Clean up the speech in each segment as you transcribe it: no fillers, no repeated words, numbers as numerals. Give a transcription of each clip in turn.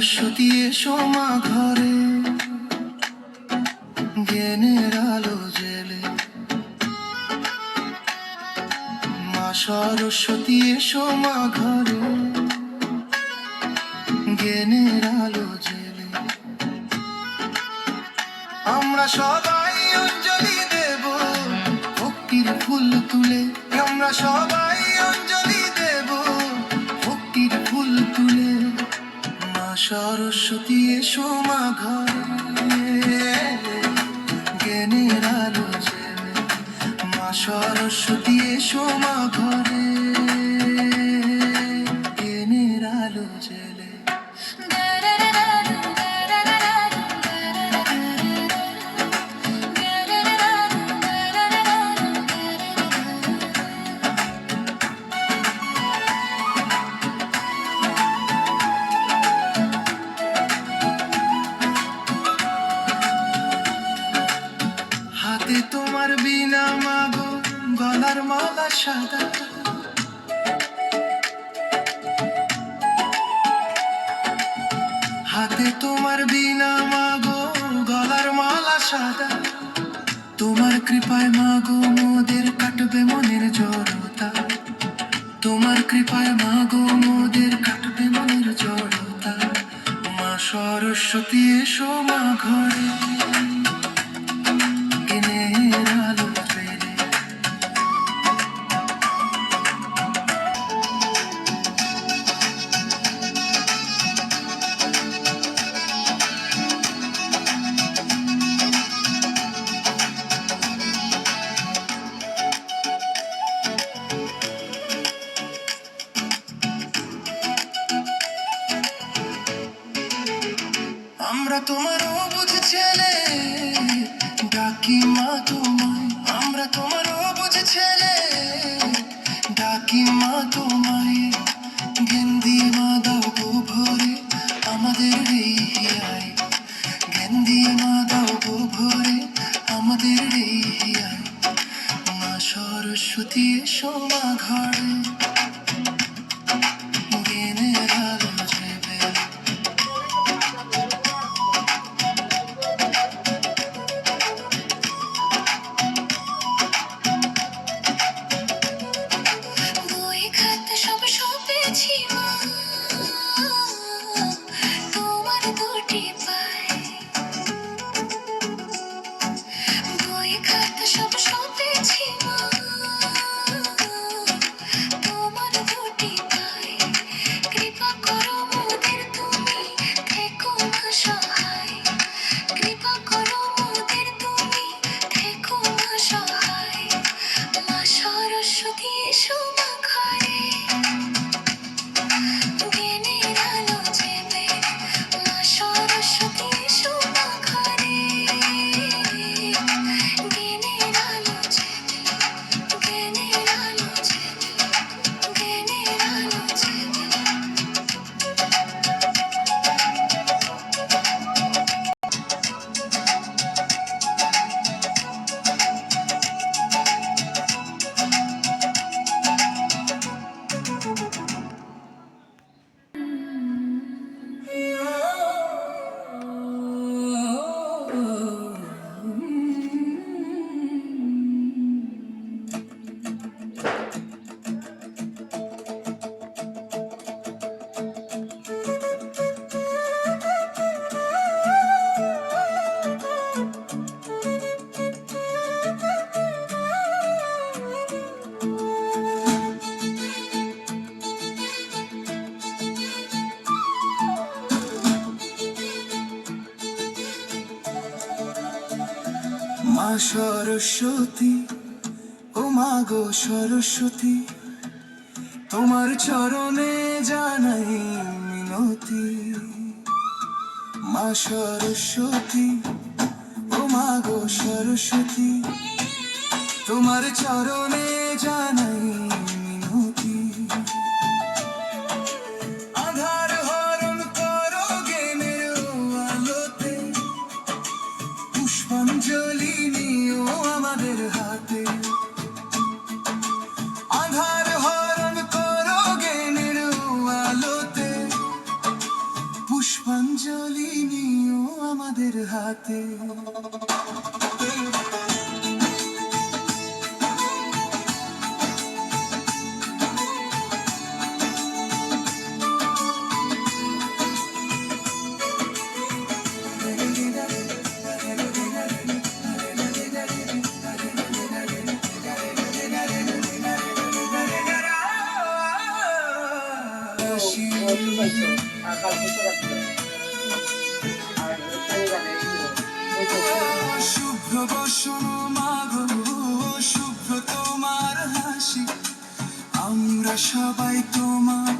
সরস্বতী এসো মা ঘরে, জ্ঞানের আলো জেলে। মা সরস্বতী এসো মা ঘরে, জ্ঞানের আলো জেলে। আমরা সবাই অঞ্জলি দেব ভক্তির ফুল তুলে, আমরা সবাই অঞ্জলি দেব ভক্তির ফুল তুলে। মা সরস্বতী এসো মা ঘরে, জ্ঞানের আলো জেলে। মা সরস্বতী এসো মা ঘরে, জ্ঞানের আলো জেলে। হাতে তোমার বিনা মাগো, গলার মালা সাদা। হাতে তোমার বিনা মাগো, গলার মালা সাদা। তোমার কৃপায় মাগো মোদের কাটবে মনের জড়তা। তোমার কৃপায় মাগো মোদের কাটবে মনের জড়তা। মা সরস্বতী এসো মা ঘরে, জ্ঞানের আলো জেলে। আমরা তোমার অবুঝ ছেলে, ডাকি মা তোমায়। আমরা তোমার অবুঝ ছেলে, ডাকি মা তোমায়। জ্ঞান দিয়ে মা দাও গো ভরে আমাদের এই হিয়ায়। জ্ঞান দিয়ে মা দাও গো ভরে আমাদের এই হিয়ায়। মা সরস্বতী এসো মা ঘরে, জ্ঞানের আলো জেলে। বই খাতা সব সপেছি মা, তোমার দুটি পায়ে। বই খাতা সব সপেছি মা, তোমার দুটি পায়ে। কৃপা করো মোদের তুমি, থেকো মা সহায়। কৃপা করো মোদের তুমি, থেকো মা সহায়। মা সরস্বতী এসো মা ঘরে, জ্ঞানের আলো জেলে। মা সরস্বতী এসো মা ঘরে, জ্ঞানের আলো জেলে। জ্ঞানের আলো জেলে, জ্ঞানের আলো জেলে। মা সরস্বতী, ও মা গো সরস্বতী, তোমার চরণে জানাই মিনতি। মা সরস্বতী, ও মা গো সরস্বতী, তোমার চরণে জানাই মিনতি। আধার হরণ করো জ্ঞানের আলোতে, পুষ্পাঞ্জলি নিও আমাদের হাতে। আধার হরণ করো জ্ঞানের আলোতে, পুষ্পাঞ্জলি পুষ্পাঞ্জলি নিও আমাদের হাতে। শুভ্র বসন মাগো, শুভ্র তোমার হাসি, আমরা সবাই তোমার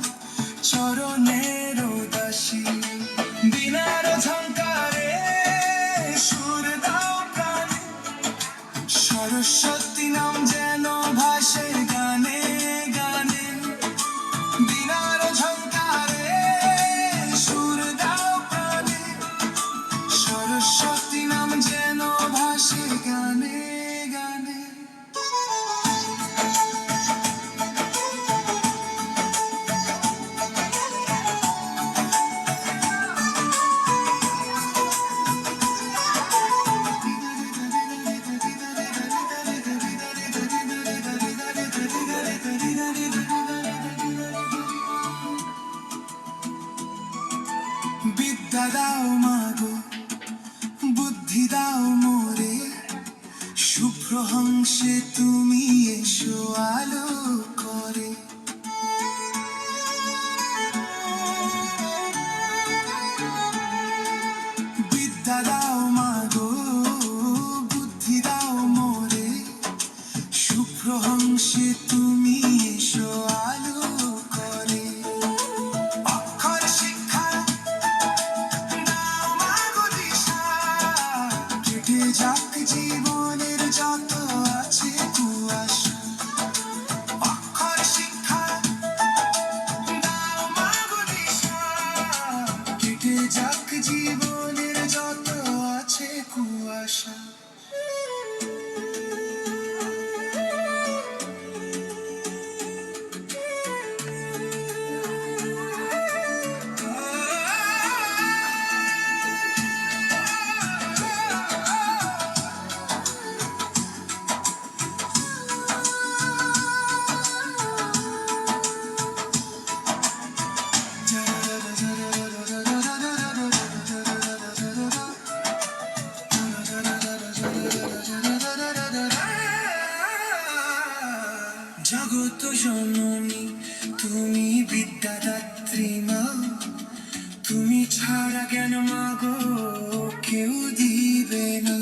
চরণের দাসী। দিনার ঝংকারে সুর দাও প্রাণে, সরস্বতী নাম যেন ভাসে গানে গানে। দিনার ঝংকারে সুর দাও প্রাণে, সরস্বতী নাম যেন ভাসে গানে গানে। বিদ্যা দাও মাগো, বুদ্ধি দাও মোরে, শুভ্র হংসে তুমি এসো আলো করে। বিদ্যা দাও মাগো, বুদ্ধি দাও মোরে, শুভ্র হংসে তুমি এসো আলো করে। অক্ষর শিক্ষা দাও মাগো দিশা, কেটে যাক জীবনের যত আছে কুয়াশা। অক্ষর শিক্ষা দাও মাগো দিশা, কেটে যাক জীবনের যত আছে কুয়াশা। জগত জননী তুমি বিদ্যাদাত্রী মা, তুমি ছাড়া জ্ঞান মাগো কেউ দিবে না।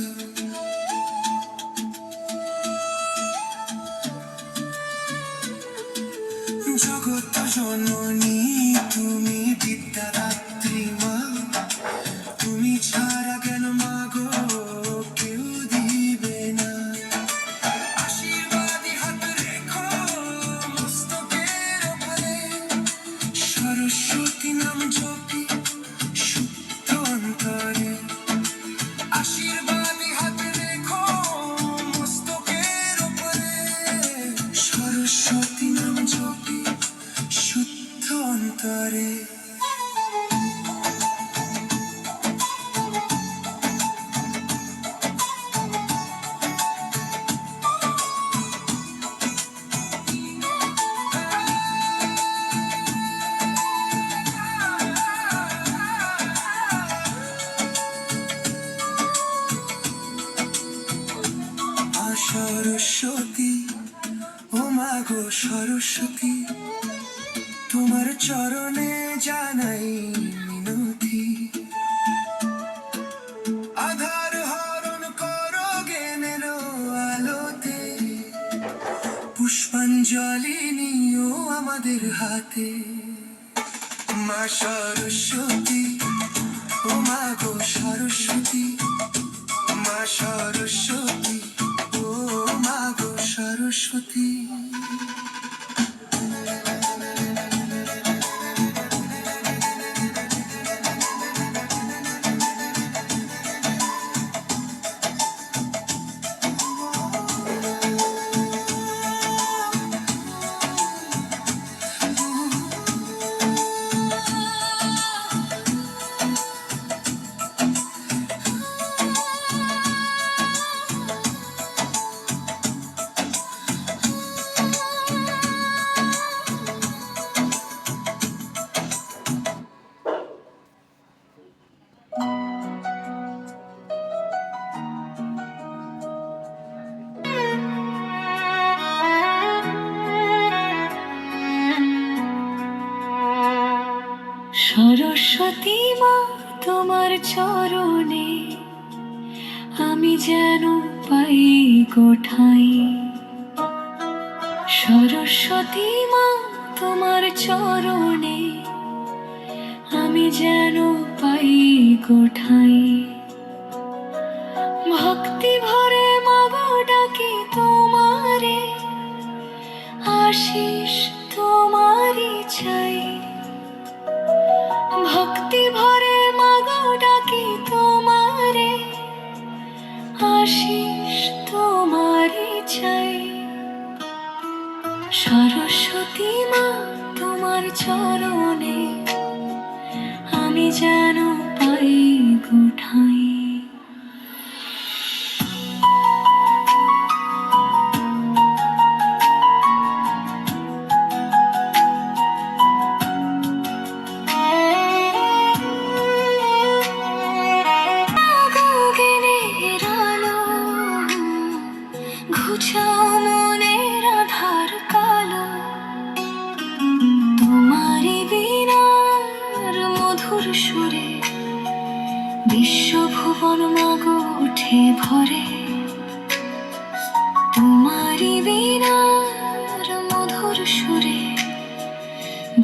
জগত জননী তুমি বিদ্যাদাত্রী মা, তুমি ছাড়া জ্ঞান মাগো কেউ দিবে না। আশীর্বাদী হাত রেখো মস্তকের ওপরে, সরস্বতী নাম জপি শুদ্ধ অন্তরে। আশীর্বাদী হাত রেখো মস্তকের ওপরে, সরস্বতী নাম জপি শুদ্ধ অন্তরে। সরস্বতী ও মাগো সরস্বতী, তোমার চরণে জানাই মিনতি। আধার হরণ করো জ্ঞানের আলোতে, পুষ্পাঞ্জলি নিও আমাদের হাতে। মা সরস্বতী ও মাগো সরস্বতী, মা সরস্বতী ও মাগো সরস্বতী। চরণে আমি যেন পাই কোঠাই। সরস্বতী মা তোমার চরণে আমি যেন পাই কোঠাই। ভক্তি ভরে মাগো ডাকি তোমারে, আশিস তোমারই চাই। ভক্তি ভরে মাগো ডাকি তোমারে, আশিস তোমারই চাই। সরস্বতী মা তোমার চরণে আমি যেন পাই কোঠাই। ঘুচাও মনের আধার কালো, তোমারই বীণার মধুর সুরে বিশ্বভুবন মাগো উঠে ভরে। তোমারই বীণার মধুর সুরে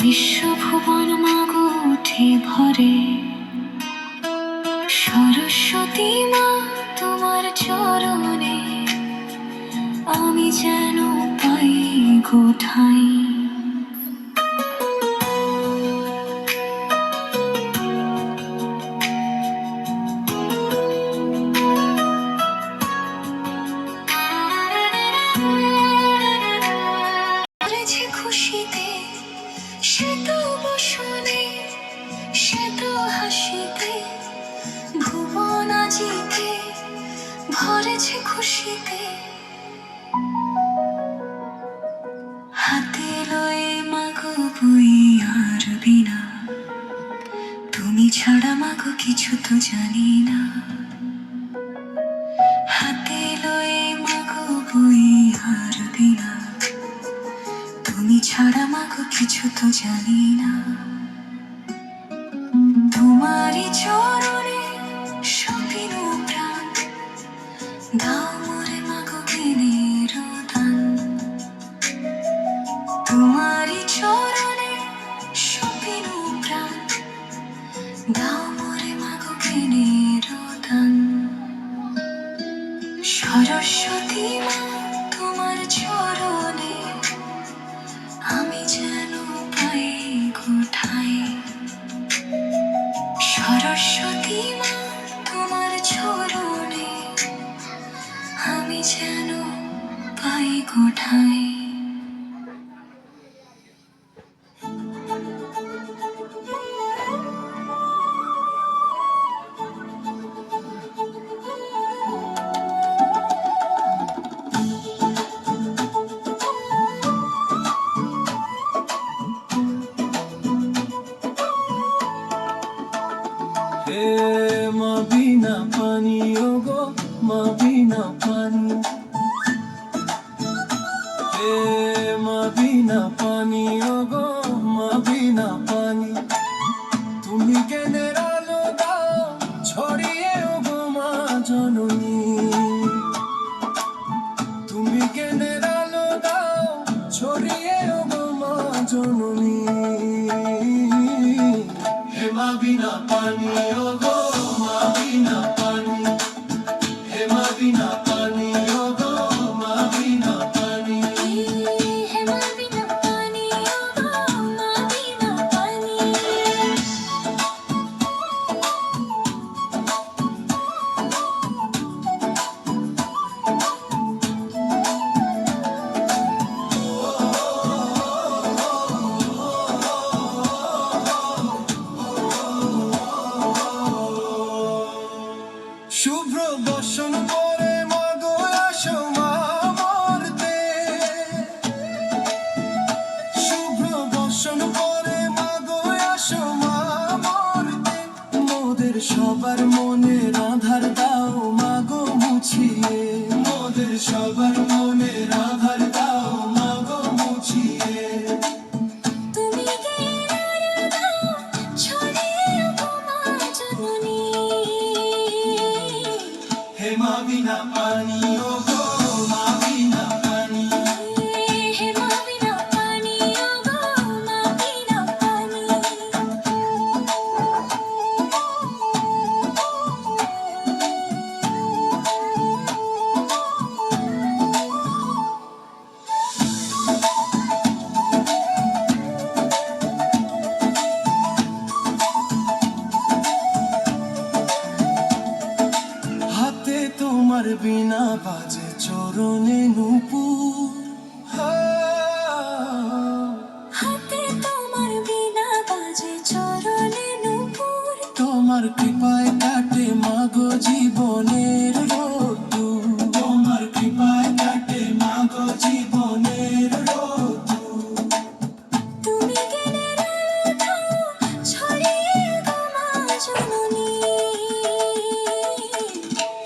বিশ্বভুবন মাগো উঠে ভরে। সরস্বতী মা তোমার চরণে আমি যেন পাই কোঠাই। ভরেছে খুশিতে সে তো বসনে, সে তো হাসিতে ভুবন আজিতে। ভরেছে খুশিতে হাতে লয়ে মাগো বই আর বিনা, তুমি ছাড়া মাগো কিছু তো জানি না। হাতে লয়ে মাগো বই আর বিনা, তুমি ছাড়া মাগো কিছু তো জানি না। তোমারই চরণে সপিন প্রাণ দাও মোরে মাগো বিনের দান। তোমারই চরণে সপিন প্রাণ দাও মোরে মাগো বিনের দান। সরস্বতী মা তোমার চরণে আমি যেন পাই কোঠাই। সরস্বতী মা তোমার চরণে আমি যেন পাই কোঠাই। হে মা বিনা পানি ওগো মা বিনা পানি, হে মা বিনা পানি ওগো মা বিনা পানি। তুমি জ্ঞানের আলো দাও ছড়িয়ে ওগো মা জননী, তুমি জ্ঞানের আলো দাও ছড়িয়ে ওগো মা জননী। হে মা বিনা পানি ওগো মা বিনা পানি, হে মা বিনা পানি ওগো মা বিনা পানি। হে মা বিনা পানি ওগো মা বিনা পানি। শুভ্র বর্ষণ করে মাগো আসো মা মর্তে, শুভ্র বর্ষণ করে মাগো আসো মা মর্তে। মোদের সবার মনের আধার দাও মাগো মুছিয়ে, মোদের সবার মনের আধার দাও মাগো মুছিয়ে। তুমি জ্ঞানের আলো দাও ছড়িয়ে ওগো মা জননী। মা বিনা পানি ও গো মা বিনা পানি হে মা বিনা পানি ওগো মা বিনা পানি হাতে তোমার বিনা বাজে চরণে নূপুর হাতে তোমার বিনা বাজে চরণে নূপুর তোমার কৃপায় কাটে মাগো জীবনের রোদ্দুর তোমার কৃপায় কাটে মাগো জীবনের রোদ্দুর তুমি জ্ঞানের আলো ছড়িয়ে গো মা জননী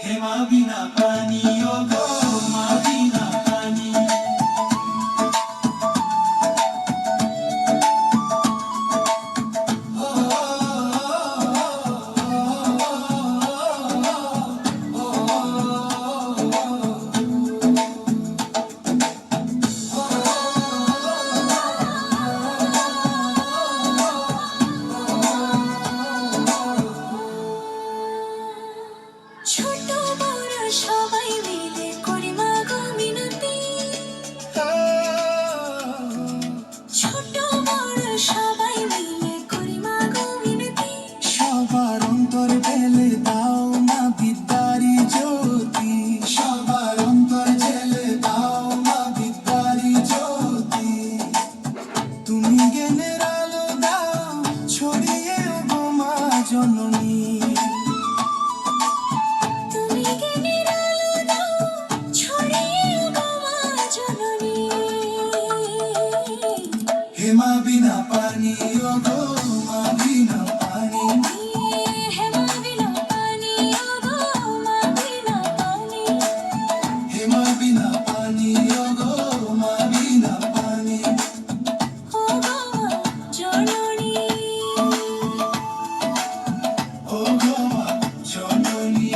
হে মা বিনা পানি ও গো মা বিনা পানি ছোট বড় সবাই মিলে করি মা গো মিনতি ছোট বড় সবাই মিলে করি মা গো মিনতি সবার অন্তর ঢেলে দাও না বিদ্যারি জ্যোতি সবার অন্তর ঢেলে দাও না বিদ্যারি জ্যোতি তুমি জ্ঞানের আলো দাও ছড়িয়ে গো মা জননী তুমি জ্ঞানের আলো দাও ছড়িয়ে গো মা জননী হে মা বিনা পানি ও গো মা বিনা পানি হে মা বিনা পানি ওগো মা বিনা পানি হে মা বিনা পানি ও গো মা বিনা পানি ওগো মা জননী ও গো মা জননী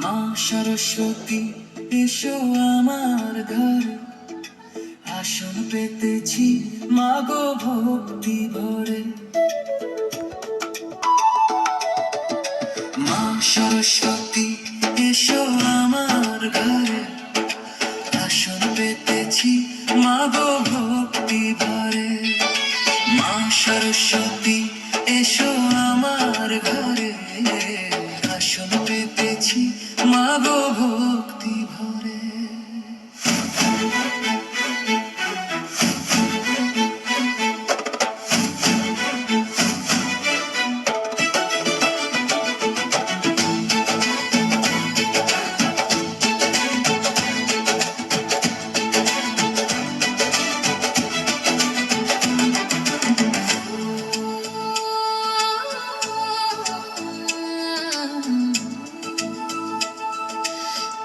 মা সরস্বতী এসো আমার ঘরে আসন পেতেছি মাগো ভক্তি ভরে মা সরস্বতী এসো আমার ঘরে আসন পেতেছি মাগো ভক্তি ভরে মা সরস্বতী এসো আমার ঘরে আসন পেতেছি মাগো ভক্তি ভরে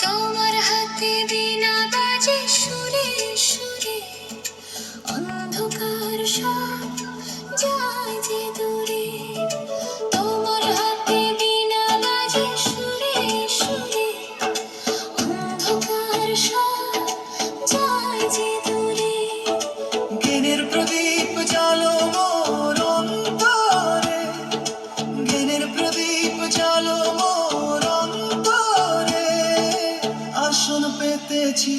তোমার হাতে বিনা বাজে সুরে সুরে অন্ধকার সব যায় যে দূরে তোমার হাতে বিনা বাজে সুরে সুরে অন্ধকার সব যায় যে দূরে জ্ঞানের প্রদীপ জালো মোর অন্তরে জ্ঞানের প্রদীপ জালো মোর অন্তরে আসন পেতেছি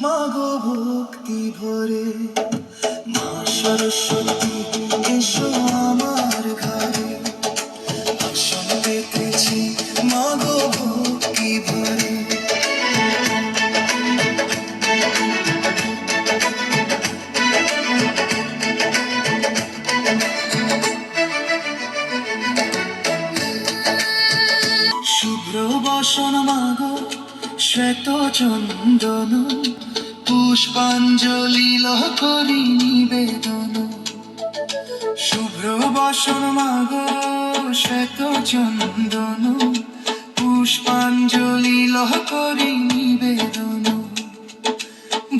মাগো ভক্তি ভরে মা সরস্বতী এসো আমার ঘরে আসন পেতেছি মাগো ভক্তি ভরে শ্বেত চন্দন পুষ্পাঞ্জলি লহ করি নিবেদন শুভ্র বসন মাগ শ্বেত চন্দন পুষ্পাঞ্জলি লহ করি নিবেদন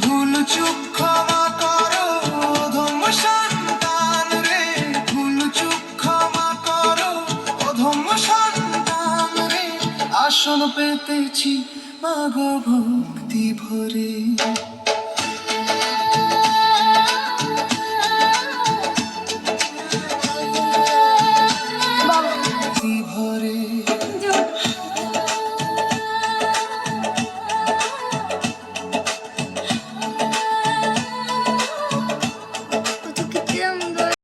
ভুল চুক ক্ষমা করো অধম সন্তান রে ভুল চুক ক্ষমা করো অধম সন্তান রে আসন পেতেছি মাগো ভক্তি ভরে